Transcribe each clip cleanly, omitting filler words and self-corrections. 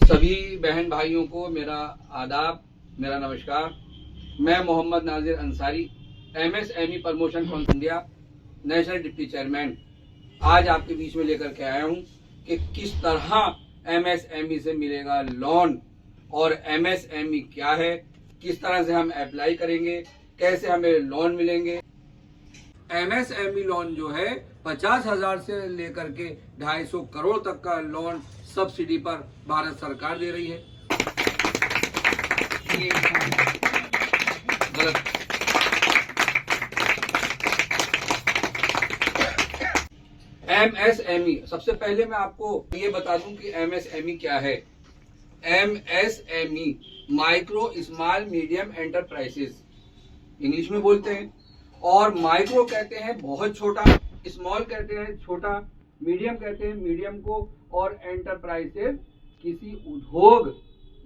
सभी बहन भाइयों को मेरा आदाब, मेरा नमस्कार। मैं Mohammad Nazir Ansari, MSME promotion council India national deputy chairman, आज आपके बीच में लेकर के आया हूं कि किस तरह MSME से मिलेगा लोन और MSME क्या है, किस तरह से हम अप्लाई करेंगे, कैसे हमें लोन मिलेंगे। MSME लोन जो है 50,000 से लेकर के 250 करोड़ तक का लोन सब्सिडी पर भारत सरकार दे रही है। गलत। MSME, सबसे पहले मैं आपको ये बता दूं कि MSME क्या है। MSME micro small medium enterprises English में बोलते हैं, और माइक्रो कहते हैं बहुत छोटा, स्मॉल कहते हैं छोटा, मीडियम कहते हैं मीडियम को, और एंटरप्राइजेस किसी उद्योग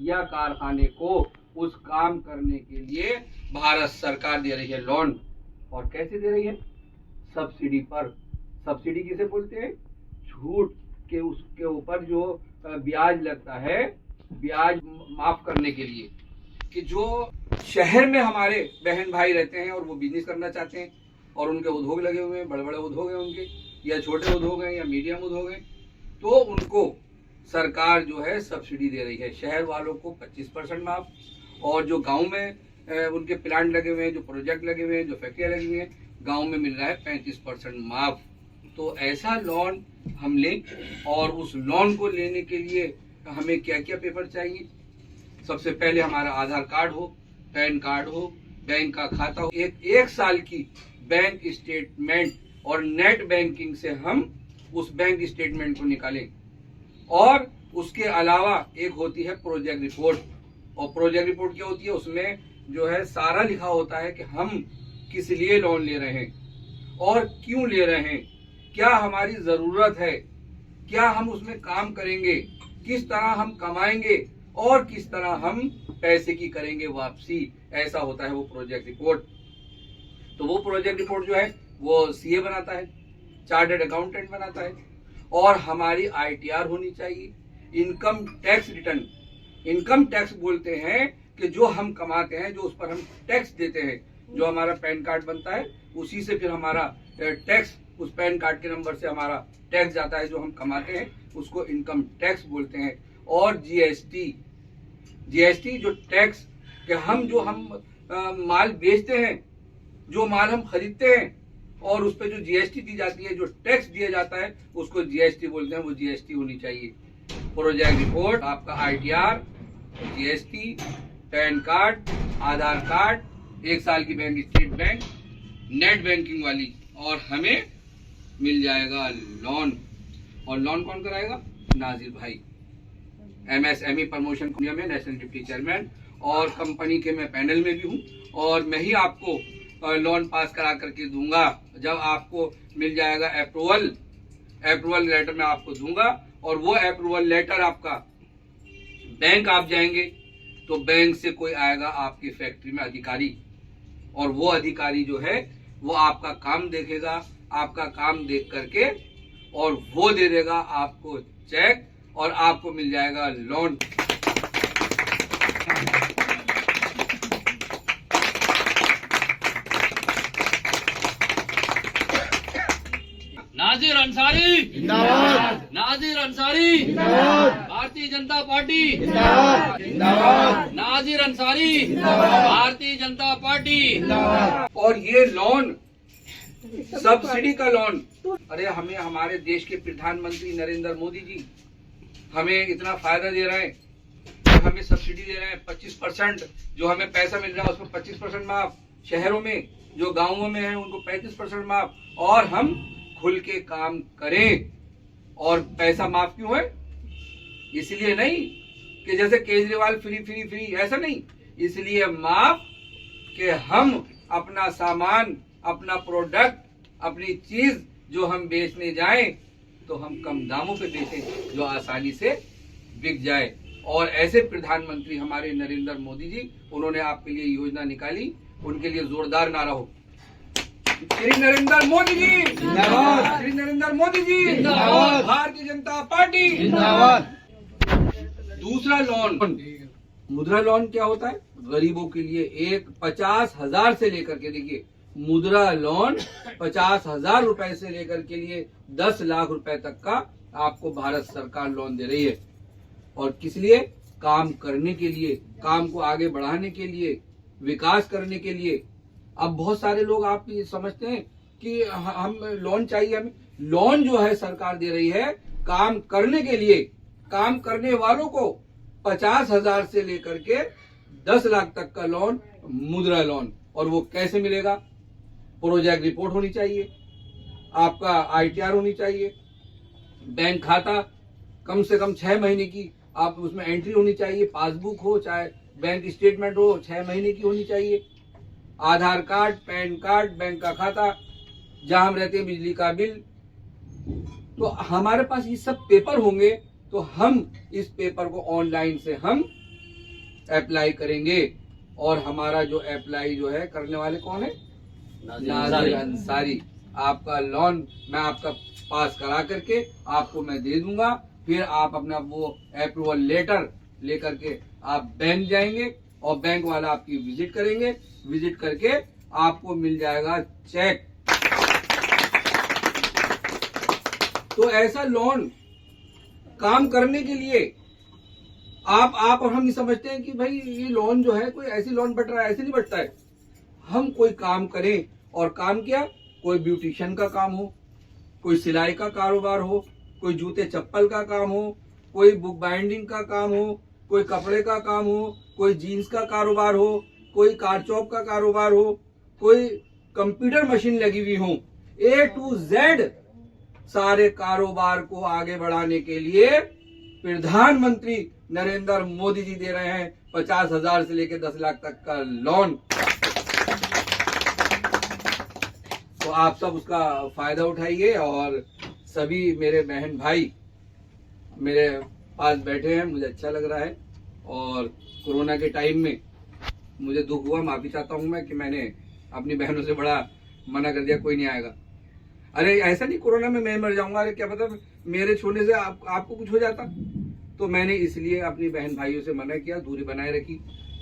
या कारखाने को उस काम करने के लिए भारत सरकार दे रही है लोन। और कैसे दे रही है? सब्सिडी पर। सब्सिडी किसे बोलते हैं? छूट के उसके ऊपर जो ब्याज लगता है, ब्याज माफ करने के लिए। कि जो शहर में हमारे बहन भाई रहते हैं और वो बिजनेस करना चाहते हैं और उनके उद्योग लगे हुए हैं, बड़े बड़े उद्योग हैं उनके, या छोटे उद्योग हैं या मीडियम उद्योग हैं, तो उनको सरकार जो है सब्सिडी दे रही है। शहर वालों को 25% माफ, और जो गांव में उनके प्लांट लगे हुए हैं, जो प्रोजेक्ट लगे हुए हैं, जो फैक्ट्रियां लगी हुई हैं, गांव में मिल रहा है 35% माफ। तो ऐसा लोन हम लें, और उस लोन को लेने के लिए हमें क्या क्या पेपर चाहिए? सबसे पहले हमारा आधार कार्ड हो, पैन कार्ड हो, बैंक का खाता हो, एक साल की बैंक स्टेटमेंट, और नेट बैंकिंग से हम उस बैंक स्टेटमेंट को निकालें। और उसके अलावा एक होती है प्रोजेक्ट रिपोर्ट, और प्रोजेक्ट रिपोर्ट क्या होती है? उसमें जो है सारा लिखा होता है कि हम किस लिए लोन ले रहे हैं और क्यों ले रहे हैं, क्या हमारी जरूरत है, क्या हम उसमें काम करेंगे, किस तरह हम कमाएंगे और किस तरह हम पैसे की करेंगे वापसी। ऐसा होता है वो प्रोजेक्ट रिपोर्ट। तो वो प्रोजेक्ट रिपोर्ट जो है वो CA बनाता है, चार्टर्ड अकाउंटेंट बनाता है, और हमारी ITR होनी चाहिए, income tax return. Income tax बोलते हैं कि जो हम कमाते हैं, जो उस पर हम टैक्स देते हैं, जो हमारा पैन कार्ड बनता है उसी से फिर हमारा टैक्स, उस पैन कार्ड के नंबर से हमारा टैक्स जाता है, जो हम कमाते हैं उसको इनकम टैक्स बोलते हैं। और GST जो टैक्स, कि हम माल बेचते हैं, जो माल हम खरीदते हैं, और उस पर जो GST दी जाती है, जो टैक्स दिया जाता है, उसको GST बोलते हैं, वो GST होनी चाहिए। प्रोजेक्ट रिपोर्ट, आपका ITR, GST, पैन कार्ड, आधार कार्ड, एक साल की बैंक स्टेटमेंट, नेट बैंकिंग वाली, और हमें मिल जाएगा लोन। और लोन कौन कराएगा? नाजिर भाई, MSME प्रमोशन इंडिया में नेशनल डिप्टी चेयरमैन, और कंपनी के मैं पैनल में भी हूँ, और मैं ही आपको लोन पास करा करके दूंगा। जब आपको मिल जाएगा अप्रूवल लेटर मैं आपको दूंगा, और वो अप्रूवल लेटर आपका बैंक आप जाएंगे तो बैंक से कोई आएगा आपकी फैक्ट्री में अधिकारी, और वो अधिकारी जो है वो आपका काम देखेगा, आपका काम देख करके और वो दे देगा आपको चेक, और आपको मिल जाएगा लोन। नाजिर अंसारी जिंदाबाद, नाजिर अंसारी जिंदाबाद, भारतीय जनता पार्टी जिंदाबाद, जिंदाबाद, नाजिर अंसारी जिंदाबाद, भारतीय जनता पार्टी जिंदाबाद। और ये लोन सब्सिडी का लोन, अरे हमें हमारे देश के प्रधानमंत्री नरेंद्र मोदी जी हमें इतना फायदा दे रहे हैं, हमें सब्सिडी दे रहे हैं 25%, जो हमें पैसा मिल रहा है उसमें 25% माफ, शहरों में जो गांवों में है उनको 35% माफ, और हम खुल के काम करें। और पैसा माफ क्यों है? इसलिए नहीं कि जैसे केजरीवाल फ्री फ्री फ्री, ऐसा नहीं, इसलिए माफ कि हम अपना सामान, अपना प्रोडक्ट, अपनी चीज जो हम बेचने जाएं तो हम कम दामों पे बेचें, जो आसानी से बिक जाए। और ऐसे प्रधानमंत्री हमारे नरेंद्र मोदी जी, उन्होंने आपके लिए योजना निकाली, उनके लिए जोरदार नारा हो, श्री नरेंद्र मोदी जी जिंदाबाद, श्री नरेंद्र मोदी जी जिंदाबाद, भारतीय जनता पार्टी जिंदाबाद। दूसरा लोन, मुद्रा लोन क्या होता है? गरीबों के लिए एक 50,000 से लेकर के, देखिए मुद्रा लोन 50,000 रुपए से लेकर के लिए 10 लाख रुपए तक का आपको भारत सरकार लोन दे रही है। और किस लिए? काम करने के लिए, काम को आगे बढ़ाने के लिए, विकास करने के लिए। अब बहुत सारे लोग आप ये समझते हैं कि हम लोन चाहिए, हमें लोन जो है सरकार दे रही है काम करने के लिए, काम करने वालों को 50,000 से लेकर के 10 लाख तक का लोन, मुद्रा लोन। और वो कैसे मिलेगा? प्रोजेक्ट रिपोर्ट होनी चाहिए, आपका ITR होनी चाहिए, बैंक खाता कम से कम 6 महीने की आप उसमें एंट्री होनी चाहिए, पासबुक हो चाहे बैंक स्टेटमेंट हो 6 महीने की होनी चाहिए, आधार कार्ड, पैन कार्ड, बैंक का खाता, जहां हम रहते हैं बिजली का बिल। तो हमारे पास ये सब पेपर होंगे तो हम इस पेपर को ऑनलाइन से हम अप्लाई करेंगे। और हमारा जो अप्लाई जो है करने वाले कौन है? नाजिर अंसारी। आपका लोन मैं आपका पास करा करके आपको मैं दे दूंगा। फिर आप अपना वो अप्रूवल लेटर लेकर के आप बैंक जाएंगे और बैंक वाला आपकी विजिट करेंगे, विजिट करके आपको मिल जाएगा चेक। तो ऐसा लोन काम करने के लिए आप और हम ये समझते हैं कि भाई ये लोन जो है कोई ऐसी लोन बट रहा है, ऐसे नहीं बटता है। हम कोई काम करें, और काम क्या? कोई ब्यूटिशियन का काम हो, कोई सिलाई का कारोबार हो, कोई जूते चप्पल का काम हो, कोई बुक बाइंडिंग का काम हो, कोई कपड़े का काम हो, कोई जीन्स का कारोबार हो, कोई कार चौप का कारोबार हो, कोई कंप्यूटर मशीन लगी हुई हो, A to Z सारे कारोबार को आगे बढ़ाने के लिए प्रधानमंत्री नरेंद्र मोदी जी दे रहे हैं 50,000 से लेकर 10 लाख तक का लोन। तो आप सब उसका फायदा उठाइए। और सभी मेरे बहन भाई मेरे पास बैठे हैं, मुझे अच्छा लग रहा है। और कोरोना के टाइम में मुझे दुख हुआ, माफी चाहता हूं मैं कि मैंने अपनी बहनों से बड़ा मना कर दिया, कोई नहीं आएगा। अरे ऐसा नहीं कोरोना में मैं मर जाऊंगा, अरे क्या पता मेरे छोड़ने से आपको कुछ हो जाता। तो मैंने इसलिए अपनी बहन भाइयों से मना किया, दूरी बनाए रखी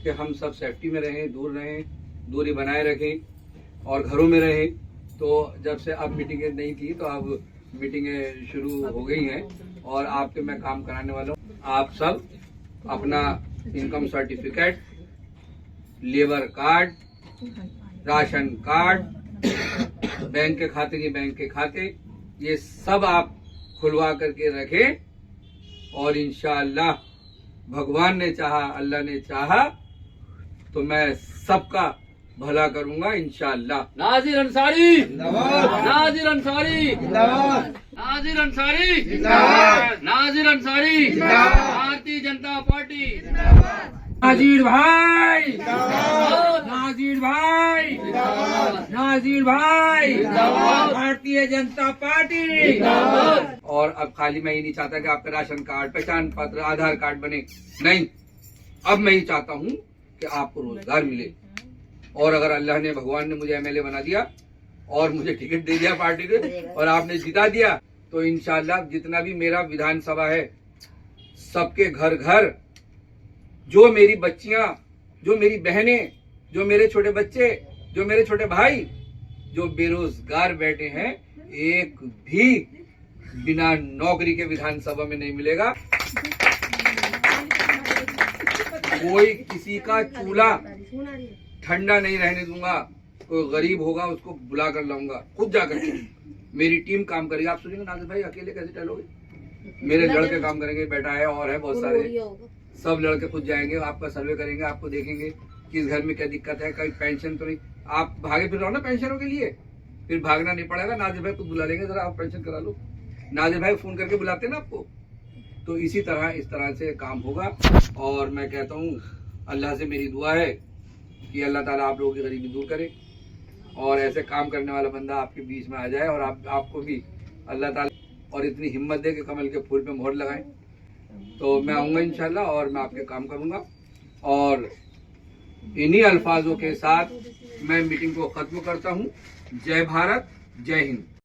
कि हम सब सेफ्टी में रहें, दूर रहें, दूरी बनाए रखें और घरों में रहें। तो जब से अब मीटिंगें नहीं थी तो अब मीटिंगें शुरू हो गई हैं और आपके मैं काम कराने वाला हूँ। आप सब अपना income certificate, labour card, ration card, bank के खाते की बैंक के खाते, ये सब आप खुलवा करके रखें। और इंशाअल्लाह भगवान ने चाहा, अल्लाह ने चाहा तो मैं सबका भला करूंगा इंशाअल्लाह। नाजिर अंसारी जिंदाबाद, नाजिर अंसारी जिंदाबाद, नाजिर अंसारी जिंदाबाद, नाजिर अंसारी जिंदाबाद, भारतीय जनता पार्टी जिंदाबाद। नाजिर भाई जिंदाबाद, नाजिर भाई जिंदाबाद, नाजिर भाई जिंदाबाद, भारतीय जनता पार्टी जिंदाबाद। और अब खाली मैं ये नहीं चाहता कि आपका राशन कार्ड, पहचान पत्र, आधार कार्ड बने, नहीं। अब मैं ये चाहता हूँ कि आपको रोजगार मिले। और अगर अल्लाह ने, भगवान ने मुझे MLA बना दिया और मुझे टिकट दे दिया पार्टी ने और आपने जिता दिया, तो इंशाअल्लाह जितना भी मेरा विधानसभा है सबके घर घर, जो मेरी बच्चियां, जो मेरी बहनें, जो मेरे छोटे बच्चे, जो मेरे छोटे भाई, जो बेरोजगार बैठे हैं, एक भी बिना नौकरी के विधानसभा में नहीं मिलेगा। कोई किसी का चूल्हा ठंडा नहीं रहने दूंगा। कोई गरीब होगा उसको बुला कर लाऊंगा, खुद जाकर के। मेरी टीम काम करेगी। आप सुनिएगा नाजिर भाई अकेले कैसे टहलोगे? मेरे लड़के काम करेंगे, बेटा है और है बहुत सारे, सब लड़के खुद जाएंगे, आपका सर्वे करेंगे, आपको देखेंगे किस घर में क्या दिक्कत है, कहीं पेंशन तो नहीं। आप भागे फिर रहो ना पेंशनों के लिए, फिर भागना नहीं पड़ेगा। नाजिर भाई को बुला लेंगे, जरा आप पेंशन करा लो। नाजिर भाई फोन करके बुलाते ना आपको। तो इसी तरह इस तरह से काम होगा। और मैं कहता हूँ अल्लाह से मेरी दुआ है कि अल्लाह ताला आप लोगों की गरीबी दूर करे और ऐसे काम करने वाला बंदा आपके बीच में आ जाए और आपको भी अल्लाह ताला और इतनी हिम्मत दे कि कमल के फूल पे मोहर लगाएं। तो मैं आऊँगा इंशाल्लाह और मैं आपके काम करूँगा। और इन्हीं अल्फाजों के साथ मैं मीटिंग को ख़त्म करता हूँ। जय भारत, जय हिंद।